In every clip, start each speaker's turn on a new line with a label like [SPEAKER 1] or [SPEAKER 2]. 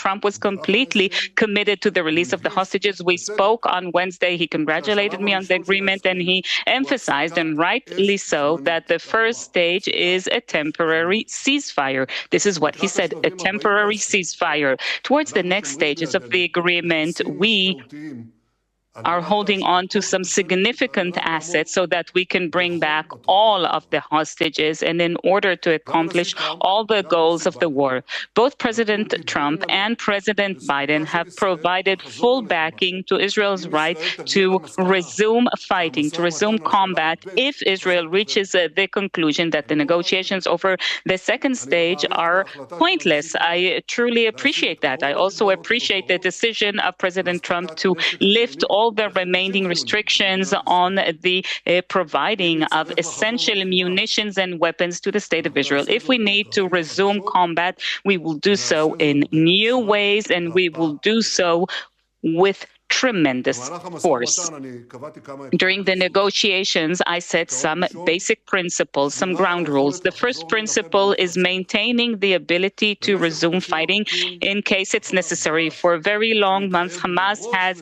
[SPEAKER 1] Trump was completely committed to the release of the hostages. We spoke on Wednesday. He congratulated me on the agreement, and he emphasized, and rightly so, that the first stage is a temporary ceasefire. This is what he said, a temporary ceasefire. Towards the next stages of the agreement, we are holding on to some significant assets so that we can bring back all of the hostages, and in order to accomplish all the goals of the war. Both President Trump and President Biden have provided full backing to Israel's right to resume fighting, to resume combat, if Israel reaches the conclusion that the negotiations over the second stage are pointless. I truly appreciate that. I also appreciate the decision of President Trump to lift all the remaining restrictions on the providing of essential munitions and weapons to the State of Israel. If we need to resume combat, we will do so in new ways, and we will do so with tremendous force. During the negotiations, I set some basic principles, some ground rules. The first principle is maintaining the ability to resume fighting in case it's necessary. For very long months, Hamas has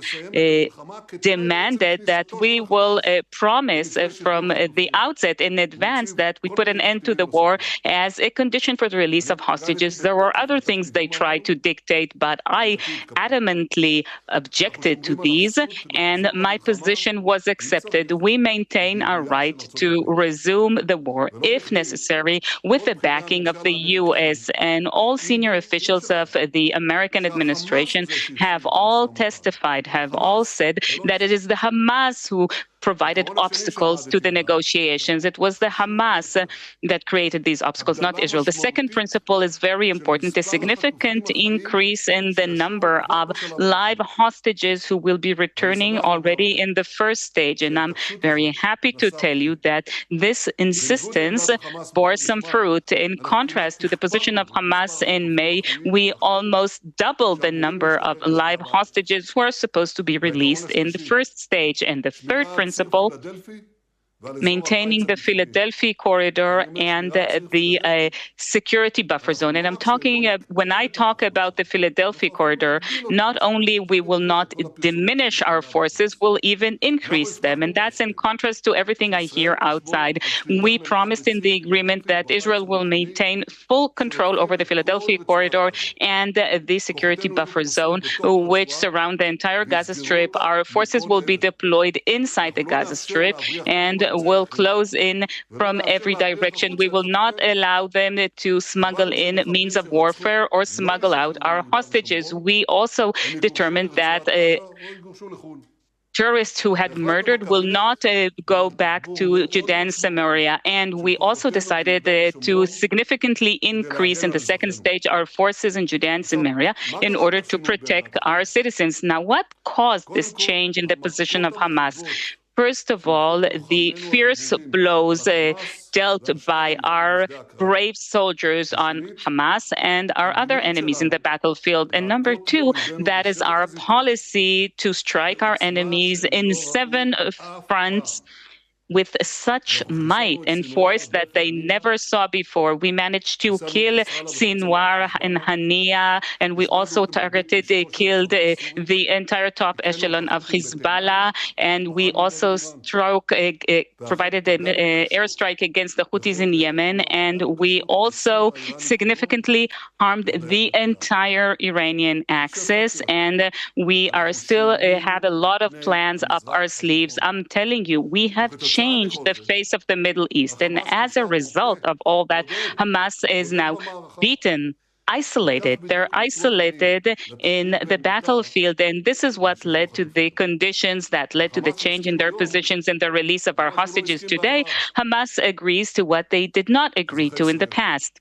[SPEAKER 1] demanded that we will promise from the outset in advance that we put an end to the war as a condition for the release of hostages. There were other things they tried to dictate, but I adamantly objected to these, and my position was accepted. We maintain our right to resume the war, if necessary, with the backing of the U.S. And all senior officials of the American administration have all testified, have all said that it is the Hamas who provided obstacles to the negotiations. It was the Hamas that created these obstacles, not Israel. The second principle is very important, a significant increase in the number of live hostages who will be returning already in the first stage. And I'm very happy to tell you that this insistence bore some fruit. In contrast to the position of Hamas in May, we almost doubled the number of live hostages who are supposed to be released in the first stage. And the third principle, maintaining the Philadelphia corridor and the security buffer zone. And I'm talking, when I talk about the Philadelphia corridor, not only we will not diminish our forces, we'll even increase them. And that's in contrast to everything I hear outside. We promised in the agreement that Israel will maintain full control over the Philadelphia corridor and the security buffer zone, which surround the entire Gaza Strip. Our forces will be deployed inside the Gaza Strip and will close in from every direction. We will not allow them to smuggle in means of warfare or smuggle out our hostages. We also determined that terrorists who had murdered will not go back to Judea and Samaria. And we also decided to significantly increase in the second stage our forces in Judea and Samaria in order to protect our citizens. Now, what caused this change in the position of Hamas? First of all, the fierce blows dealt by our brave soldiers on Hamas and our other enemies in the battlefield. And number two, that is our policy to strike our enemies in 7 fronts with such might and force that they never saw before. We managed to kill Sinwar and Hania, and we also killed the entire top echelon of Hezbollah, and we also provided an airstrike against the Houthis in Yemen, and we also significantly harmed the entire Iranian axis, and we are still have a lot of plans up our sleeves. I'm telling you, we have changed the face of the Middle East. And as a result of all that, Hamas is now beaten, isolated. They're isolated in the battlefield. And this is what led to the conditions that led to the change in their positions and the release of our hostages. Today, Hamas agrees to what they did not agree to in the past.